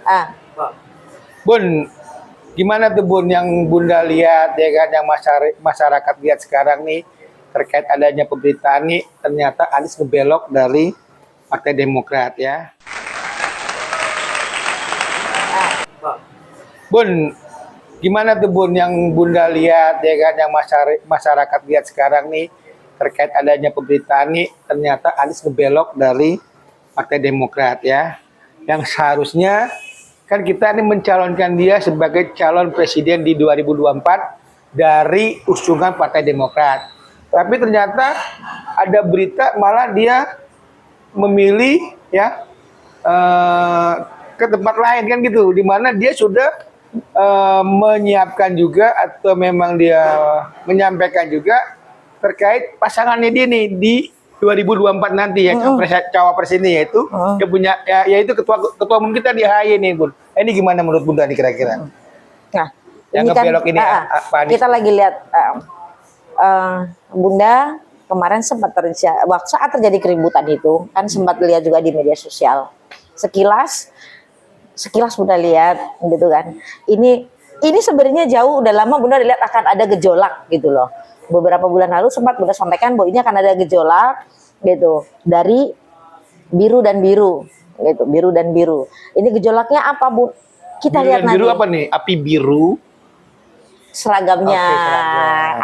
Ah. Bun, gimana tuh Bun yang Bunda lihat ya kan, yang masyarakat lihat sekarang nih terkait adanya pemberitaan nih, ternyata Anies ngebelok dari Partai Demokrat ya. Bun, gimana tuh Bun yang Bunda lihat ya kan, yang masyarakat lihat sekarang nih terkait adanya pemberitaan nih, ternyata Anies ngebelok dari Partai Demokrat ya, yang seharusnya kan kita ini mencalonkan dia sebagai calon presiden di 2024 dari usungan Partai Demokrat. Tapi ternyata ada berita malah dia memilih ya ke tempat lain kan gitu, di mana dia sudah menyiapkan juga atau memang dia menyampaikan juga terkait pasangannya dia nih di 2024 nanti ya, cawapres ini, yaitu dia punya yaitu ketua umum kita di AHY nih Bun. Ini gimana menurut Bunda nih kira-kira? Nah, yang ini ngebelok kan, ini kita lagi lihat Bunda kemarin sempat saat terjadi keributan itu kan sempat lihat juga di media sosial. Sekilas Bunda lihat gitu kan. Ini sebenarnya jauh udah lama Bunda lihat akan ada gejolak gitu loh. Beberapa bulan lalu sempat Bunda sampaikan bahwa ini akan ada gejolak gitu dari biru dan biru gitu, biru dan biru. Ini gejolaknya apa Bu? Kita biru lihat dan nanti. Biru apa nih? Api biru. Seragamnya.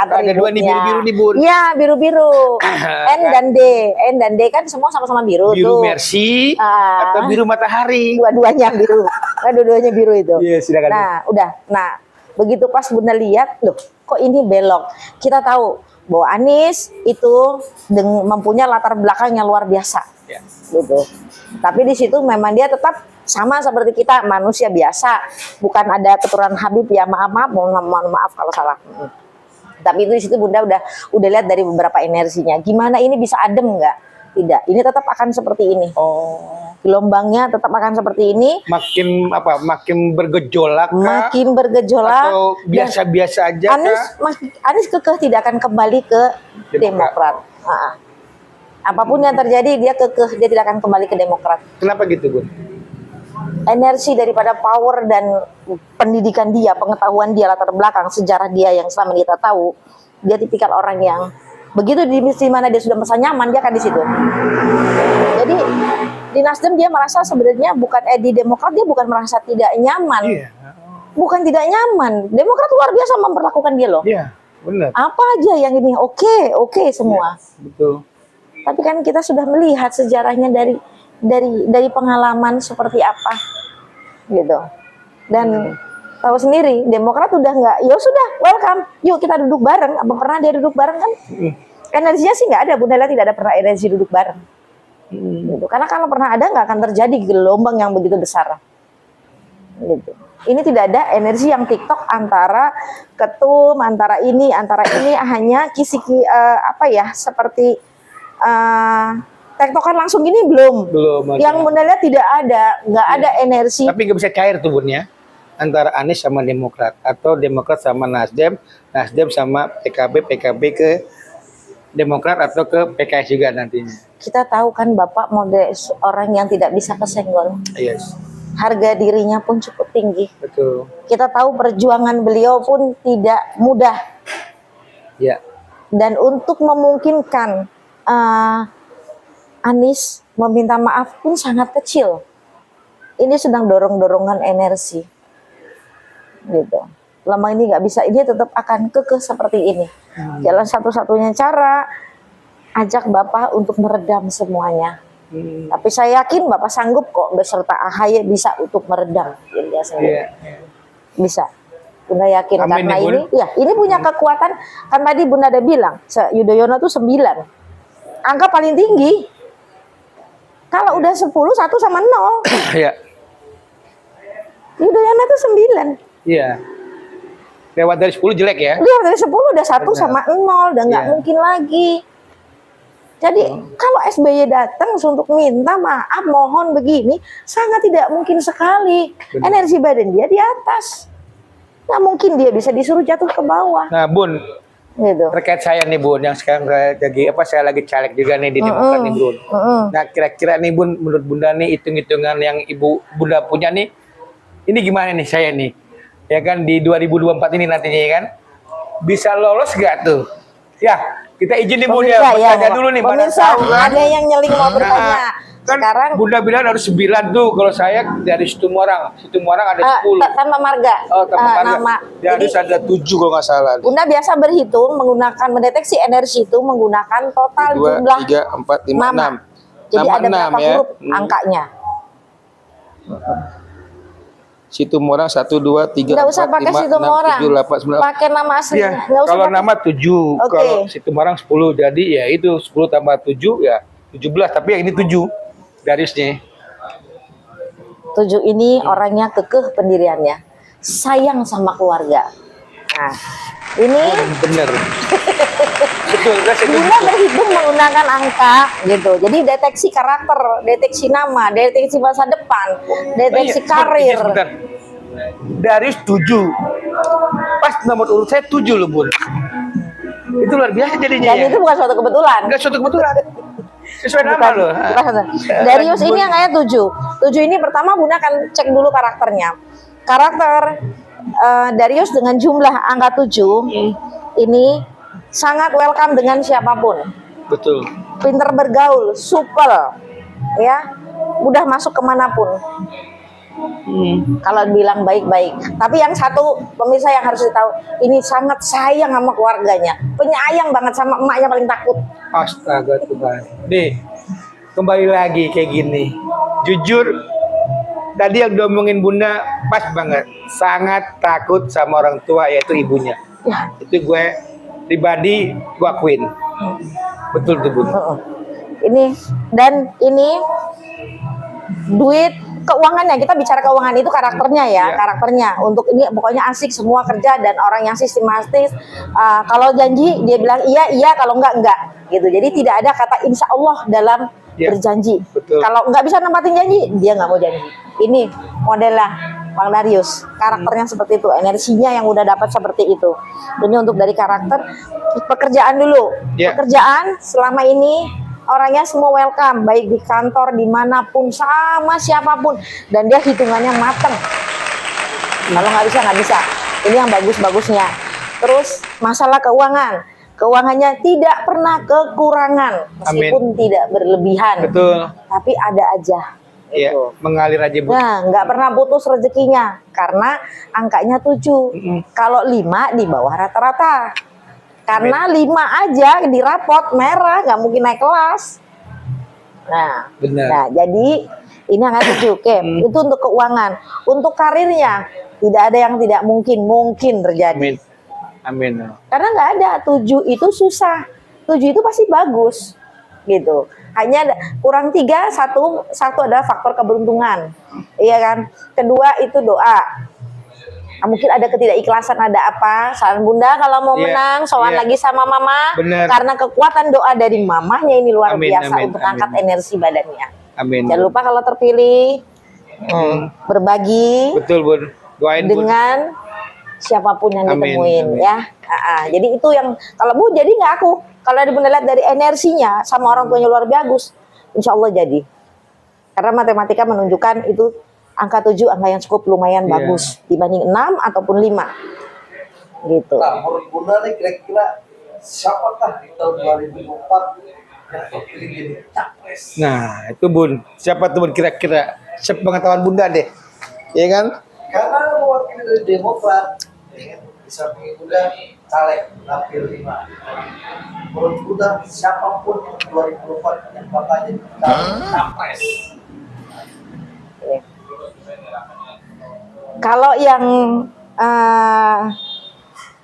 Ada dua nih biru-biru nih Bun. Iya biru-biru. N dan D kan semua sama-sama biru. Biru tuh. Mercy atau biru matahari. Dua-duanya biru. Dua-duanya biru itu. Iya silakan. Nah udah. Nah begitu pas Bunda lihat, loh kok ini belok. Kita tahu bahwa Anies itu mempunyai latar belakang yang luar biasa. Ya. Gitu. Tapi di situ memang dia tetap sama seperti kita, manusia biasa, bukan ada keturunan Habib ya, mohon maaf kalau salah. Tapi itu di situ Bunda udah lihat dari beberapa energinya. Gimana ini bisa adem nggak? Tidak, ini tetap akan seperti ini. Gelombangnya tetap akan seperti ini. Makin bergejolak kah? Makin bergejolak. Atau biasa-biasa aja Anies kekeh tidak akan kembali ke Demokrat. Apapun yang terjadi dia kekeh, dia tidak akan kembali ke Demokrat. Kenapa gitu Bun? Energi daripada power dan pendidikan dia, pengetahuan dia, latar belakang sejarah dia yang selama kita tahu, dia tipikal orang yang begitu di mana dia sudah merasa nyaman, dia akan di situ. Jadi di Nasdem dia merasa sebenarnya di Demokrat dia bukan merasa tidak nyaman. Bukan tidak nyaman. Demokrat luar biasa memperlakukan dia loh. Iya, benar. Apa aja yang ini oke semua. Ya, betul. Tapi kan kita sudah melihat sejarahnya dari pengalaman seperti apa gitu. Dan tahu sendiri Demokrat udah nggak, ya sudah welcome, yuk kita duduk bareng. Apa pernah dia duduk bareng kan? Energinya sih nggak ada, Bunda lihat tidak ada pernah energi duduk bareng. Gitu. Karena kalau pernah ada nggak akan terjadi gelombang yang begitu besar. Gitu. Ini tidak ada energi yang TikTok antara ketum, antara ini hanya seperti tektokan langsung ini belum yang Bunda lihat tidak ada, nggak ada energi. Tapi nggak bisa cair tuh Bun ya, antara Anies sama Demokrat, atau Demokrat sama Nasdem sama PKB ke Demokrat atau ke PKS juga nantinya. Kita tahu kan Bapak model orang yang tidak bisa kesenggol. Yes. Harga dirinya pun cukup tinggi. Betul. Kita tahu perjuangan beliau pun tidak mudah. Ya. Dan untuk memungkinkan Anies meminta maaf pun sangat kecil. Ini sedang dorong-dorongan energi, gitu. Lama ini nggak bisa, ini tetap akan kekeh seperti ini. Jalan satu-satunya cara, ajak Bapak untuk meredam semuanya. Tapi saya yakin Bapak sanggup kok beserta AHY bisa untuk meredam. Bisa. Bunda yakin. Amin, karena ini punya kekuatan. Kan tadi Bunda ada bilang, Yudhoyono tuh 9. Angka paling tinggi. Kalau udah 10, 1 sama 0. Iya. Yudhoyono tuh 9. Iya. Lewat dari 10 jelek ya? Lewat dari 10 udah 1 sama 0, udah nggak mungkin lagi. Jadi kalau SBY datang untuk minta maaf, mohon begini, sangat tidak mungkin sekali. Energi badan dia di atas. Nggak mungkin dia bisa disuruh jatuh ke bawah. Nah Bun, gitu. Terkait saya nih Bun, yang sekarang saya lagi caleg juga nih di Demokrat nih Bun. Nah kira-kira nih Bun, menurut Bunda nih hitung-hitungan yang Bunda punya nih, ini gimana nih saya nih? Ya kan di 2024 ini nantinya ya kan? Bisa lolos gak tuh? Ya, kita izin nih Bun ya, bertanya dulu nih. Pemirsa, ada yang nyeling mau bertanya. Kan Sekarang Bunda bilang harus 9 tuh, kalau saya dari Situmorang ada 10. tanpa marga. Oh, tanpa marga. Nama. Ya, harus ada 7 kalau nggak salah. Bunda biasa berhitung menggunakan mendeteksi energi itu menggunakan total 2, jumlah 3, 4, 5, nama. 6. Jadi Nama ada 6 berapa ya. huruf angkanya? Situmorang 1, 2, 3, Nggak usah 4, pakai 5, 6, Situmorang. 7, 8, 9. Pakai nama asli. Iya, Nggak usah kalau pakai. nama 7, Oke. kalau Situmorang 10. Jadi ya itu 10 tambah 7 ya 17, tapi yang ini 7 garisnya. 7 ini orangnya kekeh pendiriannya, sayang sama keluarga. Nah, ini Bener. Betul, saya setuju. Bunda berhitung menggunakan angka gitu. Jadi deteksi karakter, deteksi nama, deteksi masa depan, deteksi karir. Sebentar. Dari 7. Pas nomor urut saya 7 loh, Bun. Itu luar biasa jadinya. Dan ya. itu bukan suatu kebetulan. Enggak suatu kebetulan. Sesuai nama Bukan, loh. bukan. Darius ini angkanya 7. 7 ini pertama Bunda akan cek dulu karakternya. Karakter Darius dengan jumlah angka 7 ini sangat welcome dengan siapapun. Betul. Pinter bergaul, supel, ya, mudah masuk kemanapun. Kalau bilang baik-baik. Tapi yang satu pemirsa yang harus tahu, ini sangat sayang sama keluarganya, penyayang banget sama emaknya, paling takut. Astaga Tuhan. Nih, kembali lagi kayak gini. Jujur, tadi yang diomongin Bunda pas banget. Sangat takut sama orang tua, yaitu ibunya. Ya. Itu gue pribadi gue akuin. Betul tuh Bun. Ini duit keuangannya, kita bicara keuangan itu karakternya ya, Iya. karakternya. Untuk ini pokoknya asik semua kerja dan orang yang sistematis. Kalau janji dia bilang iya, kalau enggak gitu. Jadi tidak ada kata insya Allah dalam Iya. berjanji. Betul. Kalau enggak bisa nempatin janji, dia nggak mau janji. Ini modelnya Bang Darius, karakternya seperti itu, energinya yang udah dapat seperti itu. Ini untuk dari karakter. Pekerjaan dulu, Iya. pekerjaan selama ini orangnya semua welcome, baik di kantor, dimanapun, sama siapapun, dan dia hitungannya mateng. Kalau nggak bisa. Ini yang bagus-bagusnya. Terus masalah keuangannya tidak pernah kekurangan, meskipun tidak berlebihan, Betul. tapi ada aja. Iya, Gitu. mengalir aja Bun. Nah, nggak pernah putus rezekinya karena angkanya 7. Kalau 5 di bawah rata-rata. Karena 5 aja di rapot merah, nggak mungkin naik kelas. Nah, Benar. nah jadi ini angka 7. Oke, itu untuk keuangan. Untuk karirnya tidak ada yang tidak mungkin terjadi. Amin. Karena nggak ada 7 itu susah. 7 itu pasti bagus, gitu. Hanya kurang 3, satu adalah faktor keberuntungan, iya kan. Kedua itu doa. Mungkin ada ketidakikhlasan, ada apa. Saran Bunda kalau mau menang, sowan lagi sama mama. Bener. Karena kekuatan doa dari mamahnya ini luar biasa untuk amin. angkat energi badannya. Amin. Jangan lupa kalau terpilih berbagi Betul Bun. Doain Bun. dengan siapapun yang Amin, ditemuin amin. ya. Jadi itu yang kalau Bu jadi nggak aku. Kalau ada Bunda lihat dari energinya sama orang tuanya luar bagus, insya Allah jadi. Karena matematika menunjukkan itu angka 7 angka yang cukup lumayan bagus dibanding 6 ataupun 5. Gitu. Nah, menurut Bunda nih kira-kira siapakah di tahun 2024 yang terpilih jadi capres? Nah, itu Bun. Siapa tuh Bun kira-kira? Sepengetahuan Bunda deh. Iya kan? Karena mewakili dari Demokrat, ya kan? Di samping Bunda caleg dapil 5. Menurut Bunda siapapun yang 2024 yang bakal jadi capres? Kalau yang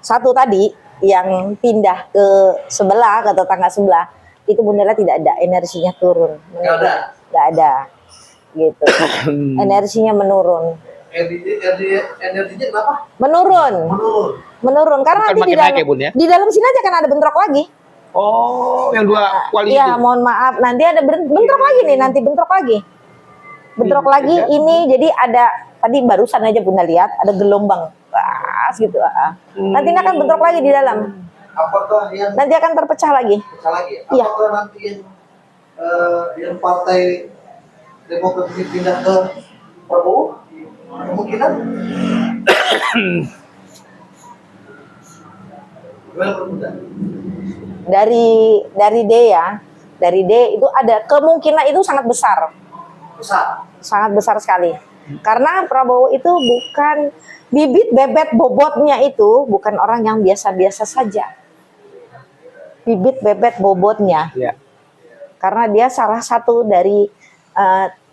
satu tadi yang pindah ke sebelah, ke tetangga sebelah, itu Bunda lihat tidak ada energinya turun. Nggak ada. Gitu. Energinya menurun. Energinya kenapa? Menurun. Menurun. Karena Bukan nanti di makin naik dalam, ya, Bun, ya? di dalam sini aja kan ada bentrok lagi. Oh, yang dua koalisi Iya, itu. mohon maaf. Nanti ada bentrok lagi nih, nanti bentrok lagi. Bentrok lagi ini, jadi ada, tadi barusan aja Bunda lihat, ada gelombang. Pas gitu. Nanti ini akan bentrok lagi di dalam. Apakah yang Nanti akan terpecah lagi. pecah lagi? Iya. Apakah nanti yang partai Demokrat ini pindah ke Prabowo? Mungkin kemungkinan gimana Bro Bunda? Dari D ya, dari D itu ada kemungkinan itu sangat besar. Besar. Sangat besar sekali. Karena Prabowo itu bukan bibit bebet bobotnya, itu bukan orang yang biasa-biasa saja. Bibit bebet bobotnya. Ya. Karena dia salah satu dari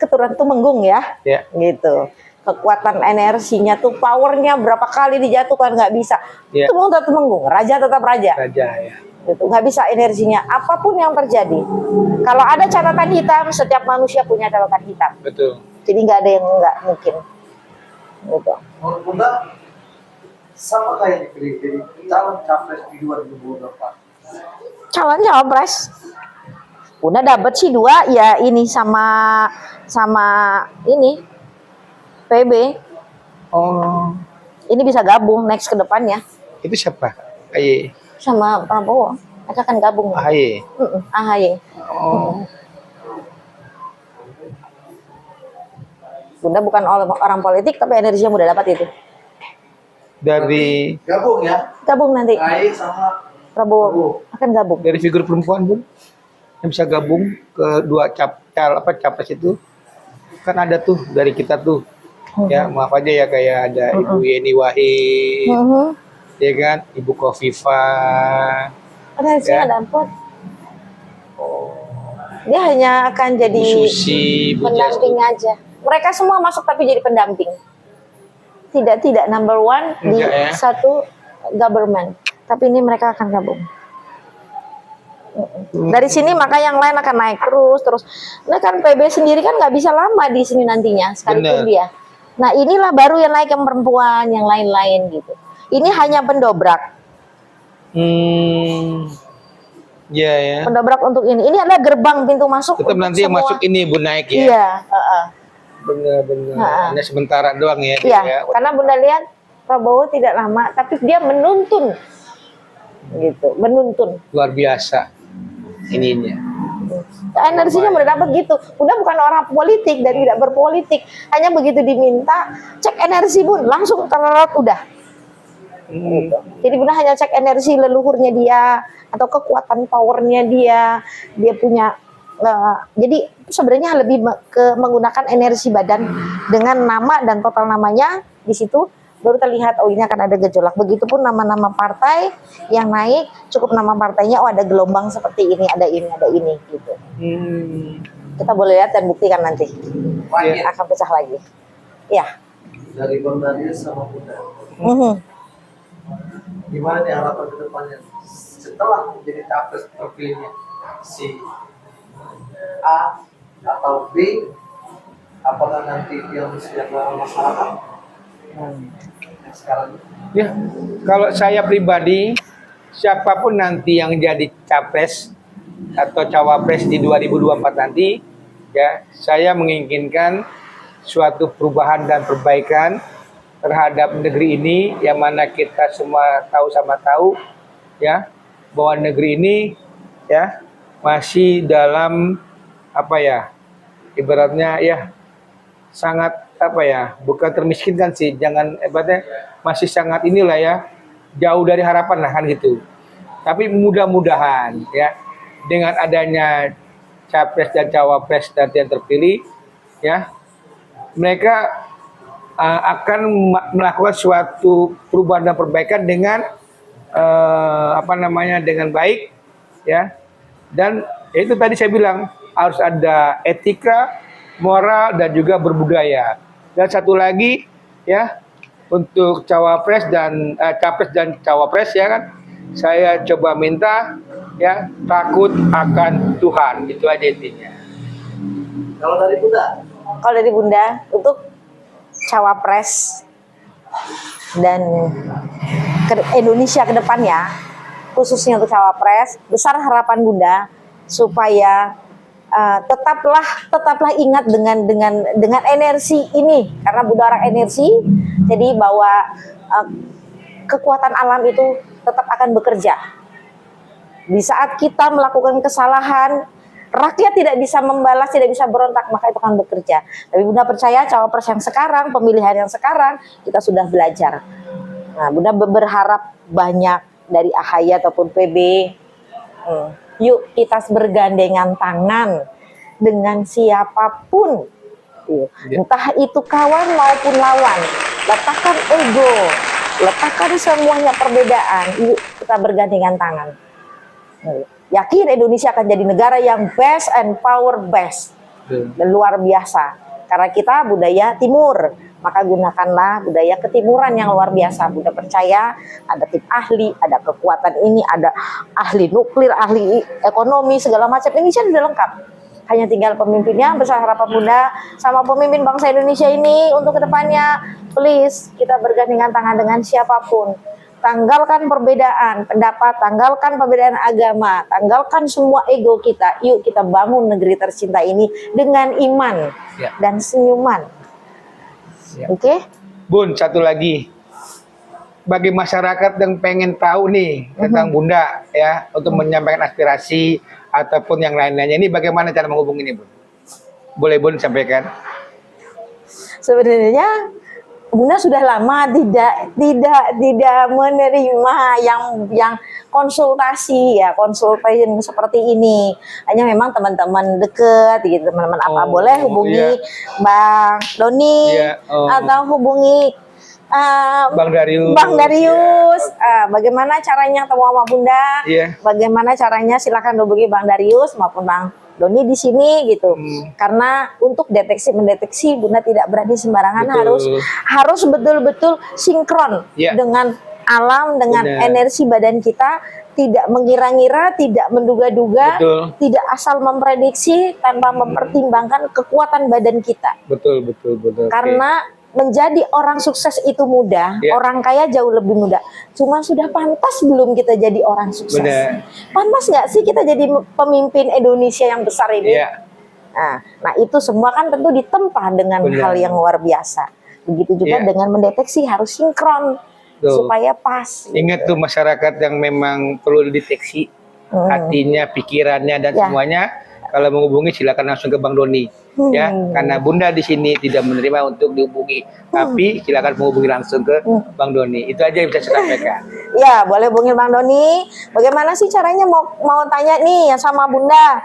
keturunan Tumenggung ya. Ya. Gitu. Kekuatan energinya tuh, powernya berapa kali dijatuhkan nggak bisa. Ya. Tumenggung tetap Tumenggung, raja tetap raja. Raja ya. Gitu. Nggak bisa energinya, apapun yang terjadi. Kalau ada catatan hitam, setiap manusia punya catatan hitam. Betul. Jadi nggak ada yang nggak mungkin. Gitu. Menurut Bunda, siapakah yang dipilih jadi calon capres di 2024? Calon cawapres. Udah dapet sih 2 ya, ini sama ini PB. Oh, Ini bisa gabung next ke depannya itu siapa? AY. sama Prabowo. Mereka akan gabung. AY. AHY. Oh. Bunda bukan orang politik, tapi energinya mudah dapat itu. Dari Gabung ya, Gabung nanti. AHY sama Prabowo akan gabung. dari figur perempuan pun yang bisa gabung ke dua capres itu kan ada tuh dari kita tuh. Ya maaf aja ya, kayak ada Ibu Yeni Wahid, ya kan, Ibu Khofifah, Energinya Ya. dapat. Dia hanya akan jadi Bu Susi, Bu pendamping aja. Mereka semua masuk tapi jadi pendamping. Tidak number one di Enggak ya. satu government. Tapi ini mereka akan gabung. Dari sini maka yang lain akan naik terus. Nah kan PB sendiri kan nggak bisa lama di sini nantinya, sekalipun Bener. dia. Nah inilah baru yang naik, yang perempuan, yang lain-lain gitu. Ini hanya pendobrak. Ya ya. Pendobrak untuk ini. Ini adalah gerbang pintu masuk. Tetap untuk nanti yang semua. masuk ini Bu naik ya. Iya. Bener-bener. Ha-ha. Hanya sementara doang ya. Iya, Ya. karena Bunda lihat Prabowo tidak lama, tapi dia menuntun, gitu, menuntun. Luar biasa ininya. Energinya Bunda dapat gitu. Bunda bukan orang politik dan tidak berpolitik, hanya begitu diminta cek energi Bun, langsung terlelot udah. Gitu. Jadi Bunda hanya cek energi leluhurnya dia atau kekuatan powernya dia punya. Jadi sebenarnya lebih ke menggunakan energi badan dengan nama dan total namanya di situ baru terlihat, oh ini akan ada gejolak. Begitupun nama-nama partai yang naik, cukup nama partainya, oh ada gelombang seperti ini, ada ini gitu. Kita boleh lihat dan buktikan nanti. Wahid Akan pecah lagi. Ya. dari Bang Daniel sama Bunda. Gimana nih harapan ke depannya setelah menjadi capres terpilihnya si A atau B? Apakah nanti yang disediakan masyarakat yang sekarang ini? Ya, kalau saya pribadi, siapapun nanti yang jadi capres atau cawapres di 2024 nanti, ya, saya menginginkan suatu perubahan dan perbaikan terhadap negeri ini, yang mana kita semua tahu sama tahu, ya, bahwa negeri ini, ya, masih dalam apa ya, ibaratnya ya sangat apa ya, bukan termiskinkan sih, jangan ibaratnya masih sangat inilah ya, jauh dari harapan lah kan gitu. Tapi mudah-mudahan ya dengan adanya capres dan cawapres nanti yang terpilih, ya, mereka akan melakukan suatu perubahan dan perbaikan dengan dengan baik, ya. Dan itu tadi saya bilang harus ada etika, moral, dan juga berbudaya. Dan satu lagi ya, untuk cawapres dan capres dan cawapres ya kan, saya coba minta ya takut akan Tuhan, itu aja intinya. Kalau dari Bunda, Kalau dari Bunda untuk cawapres dan Indonesia ke depannya, khususnya untuk cawapres, besar harapan Bunda supaya tetaplah ingat dengan energi ini, karena Bunda orang energi, jadi bahwa kekuatan alam itu tetap akan bekerja. Di saat kita melakukan kesalahan, rakyat tidak bisa membalas, tidak bisa berontak, maka itu akan bekerja. Tapi Bunda percaya cawapres yang sekarang, pemilihan yang sekarang, kita sudah belajar. Nah, Bunda berharap banyak dari AHY ataupun PB. Yuk kita bergandengan tangan dengan siapapun. Entah itu kawan maupun lawan. Letakkan ego, letakkan semuanya perbedaan. Yuk kita bergandengan tangan. Yakin Indonesia akan jadi negara yang best and power best. Dan luar biasa. Karena kita budaya timur, maka gunakanlah budaya ketimuran yang luar biasa. Bunda percaya ada tim ahli, ada kekuatan ini, ada ahli nuklir, ahli ekonomi, segala macam. Indonesia sudah lengkap. Hanya tinggal pemimpinnya. Besar harapan Bunda sama pemimpin bangsa Indonesia ini untuk kedepannya, please kita bergandengan tangan dengan siapapun. Tanggalkan perbedaan pendapat, tanggalkan perbedaan agama, tanggalkan semua ego kita. Yuk kita bangun negeri tercinta ini dengan iman dan senyuman. Oke? Bun, satu lagi. Bagi masyarakat yang pengen tahu nih tentang Bunda ya, untuk menyampaikan aspirasi ataupun yang lain-lainnya, ini bagaimana cara menghubungi ini, Bun? Boleh Bun sampaikan? Sebenarnya Bunda sudah lama tidak menerima yang konsultasi seperti ini. Hanya memang teman-teman dekat gitu, teman-teman apa boleh hubungi Bang Doni atau hubungi Bang Darius. Bagaimana caranya ketemu sama Bunda? Bagaimana caranya silakan hubungi Bang Darius maupun Bang Doni di sini gitu. Karena untuk mendeteksi Bunda tidak berani sembarangan, harus betul-betul sinkron dengan alam, dengan energi badan kita, tidak mengira-ngira, tidak menduga-duga, tidak asal memprediksi tanpa mempertimbangkan kekuatan badan kita. Betul. Karena menjadi orang sukses itu mudah, orang kaya jauh lebih mudah. Cuma sudah pantas belum kita jadi orang sukses? Pantas nggak sih kita jadi pemimpin Indonesia yang besar ini? Nah itu semua kan tentu ditempa dengan hal yang luar biasa. Begitu juga dengan mendeteksi, harus sinkron supaya pas. Ingat tuh masyarakat yang memang perlu dideteksi hatinya, pikirannya dan semuanya. Kalau menghubungi silakan langsung ke Bang Doni ya, karena Bunda di sini tidak menerima untuk dihubungi, tapi silakan menghubungi langsung ke Bang Doni. Itu aja yang bisa saya sampaikan. Ya, boleh hubungi Bang Doni. Bagaimana sih caranya mau tanya nih ya sama Bunda?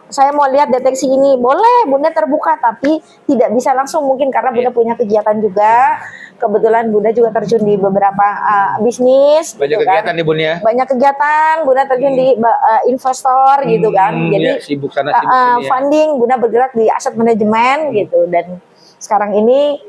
Saya mau lihat deteksi ini. Boleh, Bunda terbuka, tapi tidak bisa langsung mungkin karena Bunda punya kegiatan juga. Kebetulan Bunda juga terjun di beberapa bisnis. Banyak gitu kegiatan nih Bun ya. Banyak kegiatan, Bunda terjun di investor gitu kan. Jadi sibuk sana sibuk sini funding, Bunda bergerak di aset manajemen gitu. Dan sekarang ini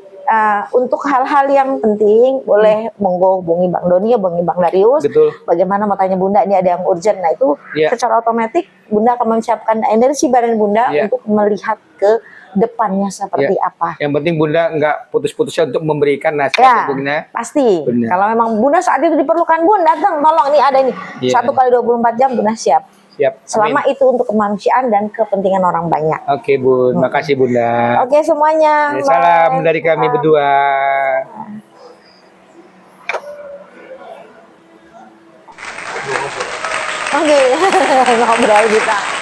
untuk hal-hal yang penting boleh monggo hubungi Bang Doni, hubungi Bang Darius. Bagaimana mau tanya Bunda ini ada yang urgent. Nah itu secara otomatis Bunda akan menyiapkan energi badan Bunda untuk melihat ke depannya seperti apa. Yang penting Bunda nggak putus-putusnya untuk memberikan nasihat Bunda. Pasti. Kalau memang Bunda saat itu diperlukan, Bunda datang, tolong nih ada ini. 1 kali 24 jam Bunda siap. Selama itu untuk kemanusiaan dan kepentingan orang banyak. Oke Bun, makasih Bunda. Oke semuanya. Salam dari kami berdua. Oke, ngobrol kita.